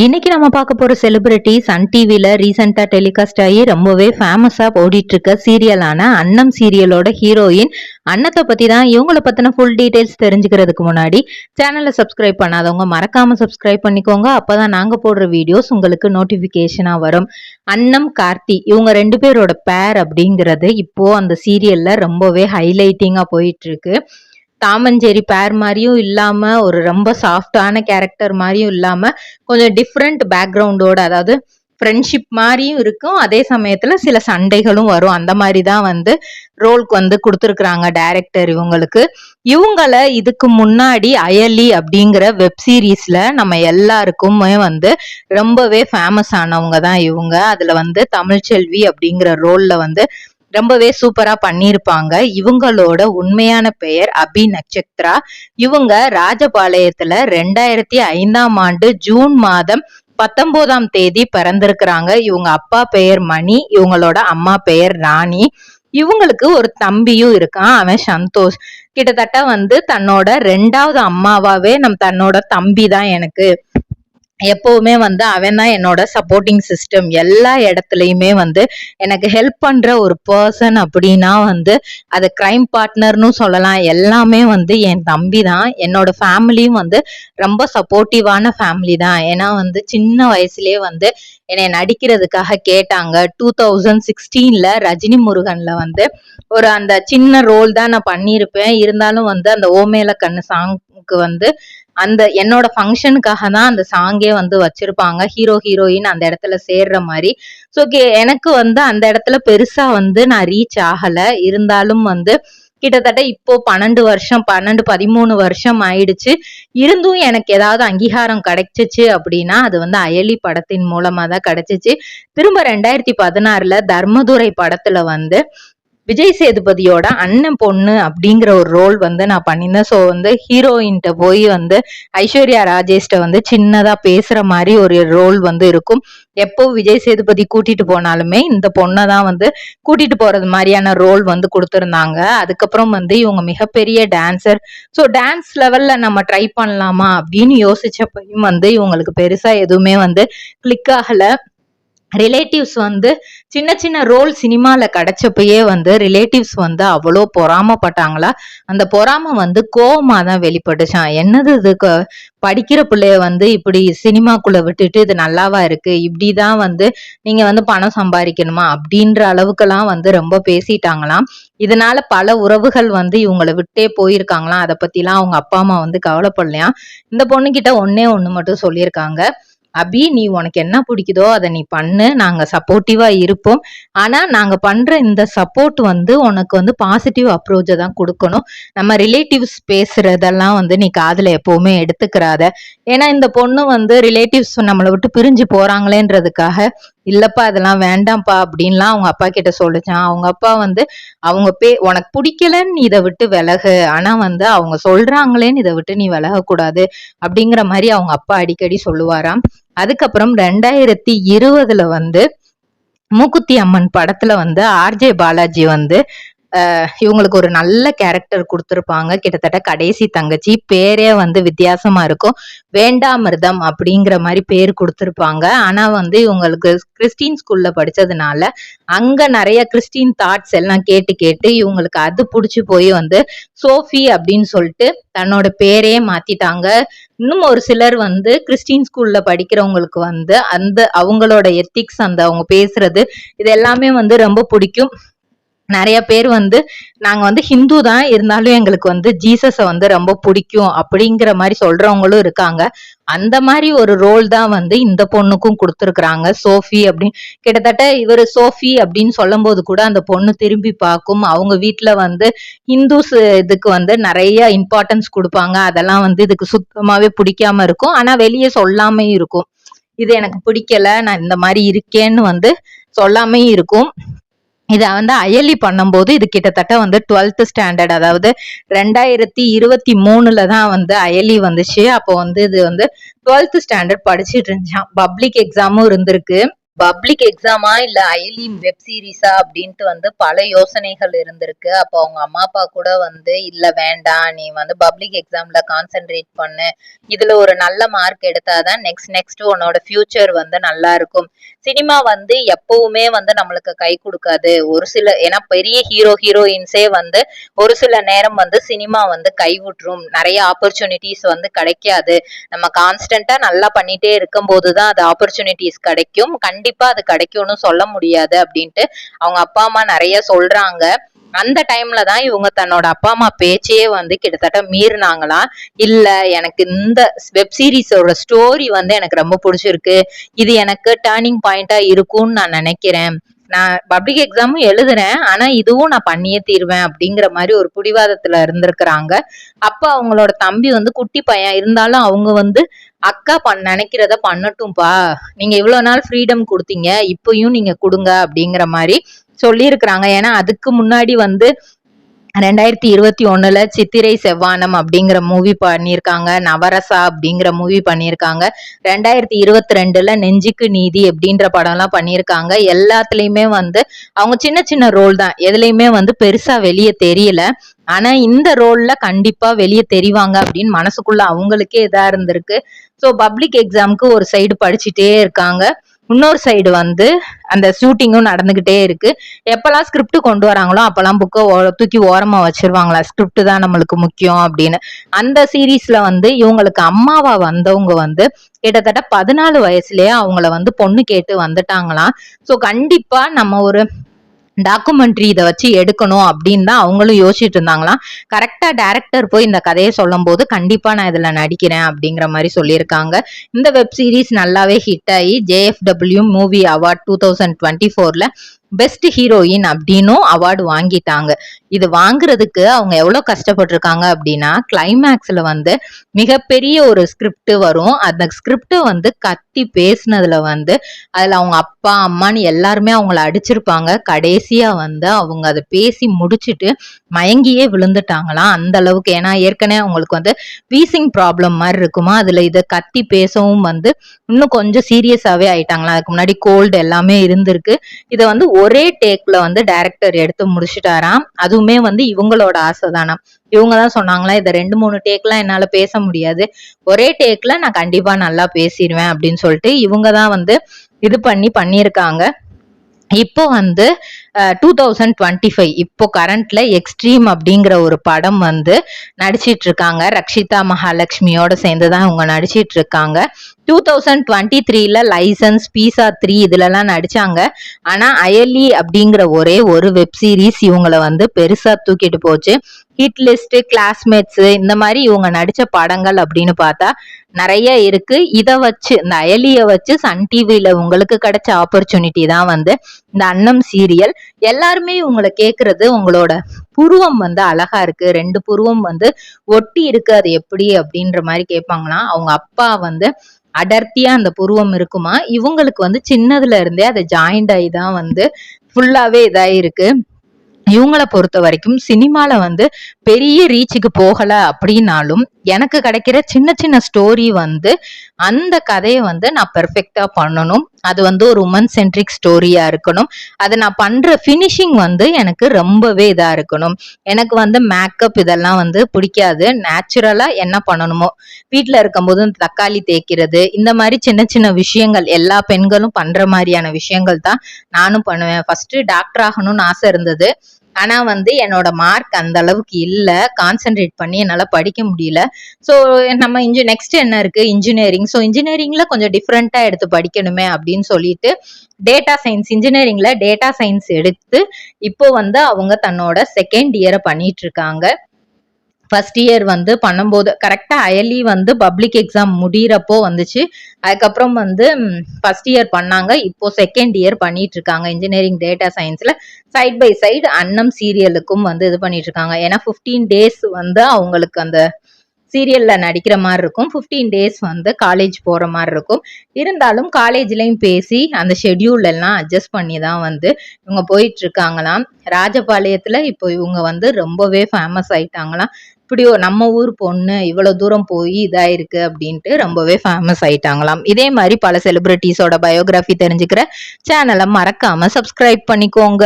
இன்னைக்கு நம்ம பார்க்க போற செலிபிரிட்டி சன் டிவில ரீசெண்டா டெலிகாஸ்ட் ஆகி ரொம்பவே ஃபேமஸா ஓடிட்டு இருக்க சீரியலான அன்னம் சீரியலோட ஹீரோயின் அன்னத்தை பத்தி தான். இவங்களை பத்தின ஃபுல் டீடைல்ஸ் தெரிஞ்சுக்கிறதுக்கு முன்னாடி சேனலை சப்ஸ்கிரைப் பண்ணாதவங்க மறக்காம சப்ஸ்கிரைப் பண்ணிக்கோங்க. அப்பதான் நாங்க போடுற வீடியோஸ் உங்களுக்கு நோட்டிபிகேஷனா வரும். அன்னம் கார்த்தி இவங்க ரெண்டு பேரோட பேர் அப்படிங்கிறது இப்போ அந்த சீரியல்ல ரொம்பவே ஹைலைட்டிங்கா போயிட்டு இருக்கு. டாமஞ்சேரி பேர் மாதிரியும் இல்லாம ஒரு ரொம்ப சாஃப்டான கேரக்டர் மாதிரியும் இல்லாம கொஞ்சம் டிஃப்ரெண்ட் பேக்ரவுண்டோட, அதாவது ஃப்ரெண்ட்ஷிப் மாதிரியும் இருக்கும், அதே சமயத்துல சில சண்டைகளும் வரும். அந்த மாதிரி தான் வந்து ரோல்க்கு வந்து கொடுத்துருக்குறாங்க டைரக்டர் இவங்களுக்கு. இவங்கள இதுக்கு முன்னாடி அயலி அப்படிங்கிற வெப் சீரீஸ்ல நம்ம எல்லாருக்குமே வந்து ரொம்பவே ஃபேமஸ் ஆனவங்க தான் இவங்க. அதுல வந்து தமிழ்ச்செல்வி அப்படிங்கிற ரோல்ல வந்து ரொம்பவே சூப்பரா பண்ணிருப்பாங்க. இவங்களோட உண்மையான பெயர் அபி நட்சத்திரா. இவங்க ராஜபாளையத்துல 2005 ஜூன் மாதம் 19 பிறந்திருக்கிறாங்க. இவங்க அப்பா பெயர் மணி, இவங்களோட அம்மா பெயர் ராணி. இவங்களுக்கு ஒரு தம்பியும் இருக்கான், அவன் சந்தோஷ். கிட்டத்தட்ட வந்து தன்னோட 2வது அம்மாவாவே தன்னோட தம்பி தான் எனக்கு. எப்பவுமே வந்து அவன் தான் என்னோட சப்போர்ட்டிங் சிஸ்டம். எல்லா இடத்துலயுமே வந்து எனக்கு ஹெல்ப் பண்ற ஒரு பர்சன் அப்படின்னா வந்து அது கிரைம் பார்ட்னர்னு சொல்லலாம். எல்லாமே வந்து என் தம்பி தான். என்னோட ஃபேமிலியும் வந்து ரொம்ப சப்போர்ட்டிவான ஃபேமிலி தான். ஏன்னா வந்து சின்ன வயசுலயே வந்து என்னை நடிக்கிறதுக்காக கேட்டாங்க. 2016 ரஜினி முருகன்ல வந்து ஒரு அந்த சின்ன ரோல் தான் நான் பண்ணியிருப்பேன். இருந்தாலும் வந்து அந்த ஓமேல கண்ணு சாங்க்கு வந்து அந்த என்னோட ஃபங்க்ஷனுக்காக தான் அந்த சாங்கே வந்து வச்சிருப்பாங்க. ஹீரோ ஹீரோயின் அந்த இடத்துல சேர்ற மாதிரி. ஸோ எனக்கு வந்து அந்த இடத்துல பெருசா வந்து நான் ரீச் ஆகல. இருந்தாலும் வந்து கிட்டத்தட்ட இப்போ 13 வருஷம் ஆயிடுச்சு. இருந்தும் எனக்கு ஏதாவது அங்கீகாரம் கிடைச்சிச்சு அப்படின்னா அது வந்து அயலி படத்தின் மூலமா தான் கிடைச்சிச்சு. திரும்ப 2016 தர்மதுரை படத்துல வந்து விஜய் சேதுபதியோட அண்ணன் பொண்ணு அப்படிங்கிற ஒரு ரோல் வந்து நான் பண்ணியிருந்தேன். ஸோ வந்து ஹீரோயின்ட்ட போய் வந்து ஐஸ்வர்யா ராஜேஷ்ட வந்து சின்னதா பேசுற மாதிரி ஒரு ரோல் வந்து இருக்கும். எப்போ விஜய் சேதுபதி கூட்டிட்டு போனாலுமே இந்த பொண்ணை தான் வந்து கூட்டிட்டு போறது மாதிரியான ரோல் வந்து கொடுத்துருந்தாங்க. அதுக்கப்புறம் வந்து இவங்க மிகப்பெரிய டான்சர். ஸோ டான்ஸ் லெவல்ல நம்ம ட்ரை பண்ணலாமா அப்படின்னு யோசிச்சப்பையும் வந்து இவங்களுக்கு பெருசா எதுவுமே வந்து கிளிக் ஆகல. ரிலேட்டிவ்ஸ் வந்து சின்ன சின்ன ரோல் சினிமால கிடைச்சப்பயே வந்து ரிலேட்டிவ்ஸ் வந்து அவ்வளோ பொறாமப்பட்டாங்களா. அந்த பொறாம வந்து கோவமா தான் வெளிப்பட்டுச்சான். என்னது இது, படிக்கிற பிள்ளைய வந்து இப்படி சினிமாக்குள்ள விட்டுட்டு இது நல்லாவா இருக்கு, இப்படிதான் வந்து நீங்க வந்து பணம் சம்பாதிக்கணுமா அப்படின்ற அளவுக்கெல்லாம் வந்து ரொம்ப பேசிட்டாங்களாம். இதனால பல உறவுகள் வந்து இவங்களை விட்டே போயிருக்காங்களாம். அதை பத்திலாம் அவங்க அப்பா அம்மா வந்து கவலைப்படலையாம். இந்த பொண்ணுகிட்ட ஒன்னே ஒண்ணு மட்டும் சொல்லியிருக்காங்க, அபி நீ உனக்கு என்ன பிடிக்குதோ அதை நீ பண்ணு, நாங்க சப்போர்ட்டிவா இருப்போம். ஆனா நாங்க பண்ற இந்த சப்போர்ட் வந்து உனக்கு வந்து பாசிட்டிவ் அப்ரோச்சை தான் கொடுக்கணும். நம்ம ரிலேட்டிவ்ஸ் பேசுறதெல்லாம் வந்து நீ காதுல எப்பவுமே எடுத்துக்கிறாத. ஏன்னா இந்த பொண்ணு வந்து ரிலேட்டிவ்ஸ் நம்மளை விட்டு பிரிஞ்சு போறாங்களேன்றதுக்காக இல்லப்பா அதெல்லாம் வேண்டாம்ப்பா அப்படின்லாம் அவங்க அப்பா கிட்ட சொல்லிச்சான். அவங்க அப்பா வந்து அவங்க உனக்கு பிடிக்கலன்னு நீ இதை விட்டு விலகு, ஆனா வந்து அவங்க சொல்றாங்களேன்னு இதை விட்டு நீ விலகக்கூடாது அப்படிங்கிற மாதிரி அவங்க அப்பா அடிக்கடி சொல்லுவாராம். அதுக்கப்புறம் 2020 வந்து மூக்குத்தி அம்மன் படத்துல வந்து ஆர்ஜே பாலாஜி வந்து இவங்களுக்கு ஒரு நல்ல கேரக்டர் கொடுத்துருப்பாங்க. கிட்டத்தட்ட கடைசி தங்கச்சி, பேரே வந்து வித்தியாசமா இருக்கும், வேண்டாமிர்தம் அப்படிங்கிற மாதிரி பேர் கொடுத்துருப்பாங்க. ஆனா வந்து இவங்களுக்கு கிறிஸ்டின் ஸ்கூல்ல படிச்சதுனால அங்க நிறைய கிறிஸ்டின் தாட்ஸ் எல்லாம் கேட்டு கேட்டு இவங்களுக்கு அது புடிச்சு போய் வந்து சோஃபி அப்படின்னு சொல்லிட்டு தன்னோட பேரே மாத்திட்டாங்க. இன்னும் ஒரு சிலர் வந்து கிறிஸ்டின் ஸ்கூல்ல படிக்கிறவங்களுக்கு வந்து அந்த அவங்களோட எத்திக்ஸ், அந்த அவங்க பேசுறது இது எல்லாமே வந்து ரொம்ப பிடிக்கும். நிறைய பேர் வந்து நாங்க வந்து ஹிந்து தான், இருந்தாலும் எங்களுக்கு வந்து ஜீசஸ வந்து ரொம்ப பிடிக்கும் அப்படிங்கிற மாதிரி சொல்றவங்களும் இருக்காங்க. அந்த மாதிரி ஒரு ரோல் தான் வந்து இந்த பொண்ணுக்கும் கொடுத்துருக்குறாங்க, சோஃபி அப்படின்னு. கிட்டத்தட்ட இவர் சோஃபி அப்படின்னு சொல்லும் போது கூட அந்த பொண்ணு திரும்பி பார்க்கும். அவங்க வீட்டுல வந்து ஹிந்துஸ் இதுக்கு வந்து நிறைய இம்பார்ட்டன்ஸ் கொடுப்பாங்க. அதெல்லாம் வந்து இதுக்கு சுத்தமாவே பிடிக்காம இருக்கும். ஆனா வெளியே சொல்லாமே இருக்கும், இது எனக்கு பிடிக்கல, நான் இந்த மாதிரி இருக்கேன்னு வந்து சொல்லாமே இருக்கும். இத வந்து அயலி பண்ணும்போது இது கிட்டத்தட்ட வந்து 12th ஸ்டாண்டர்ட், அதாவது 2023 தான் வந்து அயலி வந்துச்சு. அப்போ வந்து இது வந்து 12th ஸ்டாண்டர்ட் படிச்சுட்டு இருந்துச்சான். பப்ளிக் எக்ஸாமும் இருந்திருக்கு. பப்ளிக் எக்ஸாமா இல்ல அயலி வெப் சீரிஸா அப்படின்ட்டு வந்து பல யோசனைகள் இருந்திருக்கு. அப்போ அவங்க அம்மா அப்பா கூட வந்து இல்ல வேண்டாம், நீ வந்து பப்ளிக் எக்ஸாம்ல கான்சென்ட்ரேட் பண்ணு, இதுல ஒரு நல்ல மார்க் எடுத்தாதான் நெக்ஸ்ட் உன்னோட ஃபியூச்சர் வந்து நல்லா இருக்கும். சினிமா வந்து எப்பவுமே வந்து நம்மளுக்கு கை கொடுக்காது. ஒரு சில ஏன்னா பெரிய ஹீரோயின்ஸே வந்து ஒரு சில நேரம் வந்து சினிமா வந்து கைவிட்டுரும், நிறைய ஆப்பர்ச்சுனிட்டிஸ் வந்து கிடைக்காது. நம்ம கான்ஸ்டன்டா நல்லா பண்ணிட்டே இருக்கும் போதுதான் அது ஆப்பர்ச்சுனிட்டிஸ் கிடைக்கும். கண்டிப்பா அது கிடைக்கும்னு சொல்ல முடியாது அப்படின்ட்டு அவங்க அப்பா அம்மா நிறைய சொல்றாங்க. அந்த டைம்ல தான் இவங்க தன்னோட அப்பா அம்மா பேச்சையே வந்து கிட்டத்தட்ட மீறினாங்களாம். இல்ல, எனக்கு இந்த வெப் சீரிஸோட ஸ்டோரி வந்து எனக்கு ரொம்ப பிடிச்சிருக்கு, இது எனக்கு டேர்னிங் பாயிண்டா இருக்கும்னு நான் நினைக்கிறேன், நான் பப்ளிக் எக்ஸாமும் எழுதுறேன், ஆனா இதுவும் நான் பண்ணியே தீருவேன் அப்படிங்கிற மாதிரி ஒரு பிடிவாதத்துல இருந்திருக்கிறாங்க. அப்ப அவங்களோட தம்பி வந்து குட்டி பையன் இருந்தாலும் அவங்க வந்து அக்கா நினைக்கிறத பண்ணட்டும்பா, நீங்க இவ்வளவு நாள் ஃப்ரீடம் கொடுத்தீங்க, இப்பயும் நீங்க கொடுங்க அப்படிங்கிற மாதிரி சொல்லியிருக்கிறாங்க. ஏன்னா அதுக்கு முன்னாடி வந்து 2021 சித்திரை செவ்வானம் அப்படிங்கிற மூவி பண்ணியிருக்காங்க, நவரசா அப்படிங்கிற மூவி பண்ணியிருக்காங்க, 2022 நெஞ்சுக்கு நீதி அப்படின்ற படம் எல்லாம் பண்ணியிருக்காங்க. எல்லாத்துலயுமே வந்து அவங்க சின்ன சின்ன ரோல் தான், எதுலயுமே வந்து பெருசா வெளியே தெரியல. ஆனா இந்த ரோல்ல கண்டிப்பா வெளியே தெரிவாங்க அப்படின்னு மனசுக்குள்ள அவங்களுக்கே இதா இருந்திருக்கு. ஸோ பப்ளிக் எக்ஸாமுக்கு ஒரு சைடு படிச்சுட்டே இருக்காங்க, இன்னொரு சைடு வந்து அந்த ஷூட்டிங்கும் நடந்துகிட்டே இருக்கு. எப்பெல்லாம் ஸ்கிரிப்ட் கொண்டு வராங்களோ அப்பெல்லாம் புக்கை தூக்கி ஓரமா வச்சிருவாங்களா, ஸ்கிரிப்ட் தான் நம்மளுக்கு முக்கியம் அப்படின்னு. அந்த சீரீஸ்ல வந்து இவங்களுக்கு அம்மாவா வந்தவங்க வந்து கிட்டத்தட்ட 14 வயசுலயே அவங்கள வந்து பொண்ணு கேட்டு வந்துட்டாங்களாம். ஸோ கண்டிப்பா நம்ம ஒரு டாக்குமெண்ட்ரி இதை வச்சு எடுக்கணும் அப்படின்னு தான் அவங்களும் யோசிச்சுட்டு இருந்தாங்களாம். கரெக்டா டைரக்டர் போய் இந்த கதையை சொல்லும் போது கண்டிப்பா நான் இதுல நடிக்கிறேன் அப்படிங்கிற மாதிரி சொல்லியிருக்காங்க. இந்த வெப் சீரிஸ் நல்லாவே ஹிட் ஆகி JFW மூவி அவார்ட் 2024ல பெஸ்ட் ஹீரோயின் அப்படின்னும் அவார்டு வாங்கிட்டாங்க. இது வாங்குறதுக்கு அவங்க எவ்வளவு கஷ்டப்பட்டிருக்காங்க அப்படின்னா, கிளைமேக்ஸ்ல வந்து மிகப்பெரிய ஒரு ஸ்கிரிப்ட் வரும், அந்த ஸ்கிரிப்ட் வந்து கத்தி பேசினதுல வந்து அதுல அவங்க அப்பா அம்மான்னு எல்லாருமே அவங்கள அடிச்சிருப்பாங்க. கடைசியா வந்து அவங்க அதை பேசி முடிச்சுட்டு மயங்கியே விழுந்துட்டாங்களாம். அந்த அளவுக்கு, ஏன்னா ஏற்கனவே அவங்களுக்கு வந்து வீசிங் ப்ராப்ளம் மாதிரி இருக்குமா, அதுல இதை கத்தி பேசவும் வந்து இன்னும் கொஞ்சம் சீரியஸாவே ஆயிட்டாங்களா. அதுக்கு முன்னாடி கோல்டு எல்லாமே இருந்திருக்கு. இதை வந்து ஒரே டேக்ல வந்து டைரக்டர் எடுத்து முடிச்சுட்டாராம். அதுவுமே வந்து இவங்களோட ஆசை தானாம். இவங்கதான் சொன்னாங்களா, இதை 2-3 டேக்லாம் என்னால பேச முடியாது, ஒரே டேக்ல நான் கண்டிப்பா நல்லா பேசிடுவேன் அப்படின்னு சொல்லிட்டு இவங்கதான் வந்து இது பண்ணியிருக்காங்க. இப்போ வந்து 2025 இப்போ கரண்ட்ல எக்ஸ்ட்ரீம் அப்படிங்கிற ஒரு படம் வந்து நடிச்சிட்டு இருக்காங்க. ரக்ஷிதா மகாலட்சுமியோட சேர்ந்துதான் இவங்க நடிச்சிட்டு இருக்காங்க. 2023ல லைசன்ஸ், பீசா 3 இதுல எல்லாம் நடிச்சாங்க. ஆனா அயலி அப்படிங்கிற ஒரே ஒரு வெப் சீரிஸ் இவங்களை வந்து பெருசா தூக்கிட்டு போச்சு. ஹிட் லிஸ்ட், கிளாஸ்மேட்ஸ், இந்த மாதிரி இவங்க நடிச்ச படங்கள் அப்படின்னு பார்த்தா நிறைய இருக்கு. இதை வச்சு, இந்த அயலிய வச்சு சன் டிவில உங்களுக்கு கிடைச்ச ஆப்பர்ச்சுனிட்டி தான் வந்து இந்த அன்னம் சீரியல். எல்லாருமே உங்களை கேக்குறது, உங்களோட புருவம் வந்து அழகா இருக்கு, 2 புருவம் வந்து ஒட்டி இருக்கு, அது எப்படி அப்படின்ற மாதிரி கேட்பாங்களாம். அவங்க அப்பா வந்து அடர்த்தியா அந்த புருவம் இருக்குமா, இவங்களுக்கு வந்து சின்னதுல இருந்தே அதை ஜாயிண்ட் ஆகி தான் வந்து ஃபுல்லாவே இதாயிருக்கு. இவங்கள பொறுத்த வரைக்கும் சினிமால வந்து பெரிய ரீச்சுக்கு போகல அப்படின்னாலும் எனக்கு கிடைக்கிற சின்ன சின்ன ஸ்டோரி வந்து அந்த கதையை வந்து நான் பெர்ஃபெக்டா பண்ணணும், அது வந்து ஒரு உமன் சென்ட்ரிக் ஸ்டோரியா இருக்கணும், அதை நான் பண்ற பினிஷிங் வந்து எனக்கு ரொம்பவே இதா இருக்கணும். எனக்கு வந்து மேக்கப் இதெல்லாம் வந்து பிடிக்காது. நேச்சுரலா என்ன பண்ணணுமோ, வீட்டுல இருக்கும்போது தக்காளி தேய்க்கிறது, இந்த மாதிரி சின்ன சின்ன விஷயங்கள் எல்லா பெண்களும் பண்ற மாதிரியான விஷயங்கள் தான் நானும் பண்ணுவேன். ஃபர்ஸ்ட் டாக்டர் ஆகணும்னு ஆசை இருந்தது. ஆனா வந்து என்னோட மார்க் அந்த அளவுக்கு இல்ல, கான்சென்ட்ரேட் பண்ணி என்னால படிக்க முடியல. ஸோ நம்ம நெக்ஸ்ட் என்ன இருக்கு, இன்ஜினியரிங். ஸோ இன்ஜினியரிங்ல கொஞ்சம் டிஃப்ரெண்டா எடுத்து படிக்கணுமே அப்படின்னு சொல்லிட்டு டேட்டா சயின்ஸ், இன்ஜினியரிங்ல டேட்டா சயின்ஸ் எடுத்து இப்போ வந்து அவங்க தன்னோட செகண்ட் இயரை பண்ணிட்டு இருக்காங்க. ஃபர்ஸ்ட் இயர் வந்து பண்ணும்போது கரெக்டா அயலி வந்து பப்ளிக் எக்ஸாம் முடியறப்போ வந்துச்சு. அதுக்கப்புறம் வந்து ஃபர்ஸ்ட் இயர் பண்ணாங்க, இப்போ செகண்ட் இயர் பண்ணிட்டு இருக்காங்க இன்ஜினியரிங் டேட்டா சயின்ஸ்ல. சைட் பை சைடு அன்னம் சீரியலுக்கும் வந்து இது பண்ணிட்டு இருக்காங்க. ஏன்னா 15 டேஸ் வந்து அவங்களுக்கு அந்த சீரியல்ல நடிக்கிற மாதிரி இருக்கும், 15 டேஸ் வந்து காலேஜ் போற மாதிரி இருக்கும். இருந்தாலும் காலேஜ்லயும் பேசி அந்த ஷெட்யூல் எல்லாம் அட்ஜஸ்ட் பண்ணி தான் வந்து இவங்க போயிட்டு இருக்காங்களாம். ராஜபாளையத்துல இப்போ இவங்க வந்து ரொம்பவே ஃபேமஸ் ஆயிட்டாங்களாம். இப்படியோ நம்ம ஊர் பொண்ணு இவ்வளவு தூரம் போய் இதாயிருக்கு அப்படின்ட்டு ரொம்பவே ஃபேமஸ் ஆயிட்டாங்களாம். இதே மாதிரி பல செலிபிரிட்டிஸோட பயோகிராஃபி தெரிஞ்சுக்கிற சேனலை மறக்காம சப்ஸ்கிரைப் பண்ணிக்கோங்க.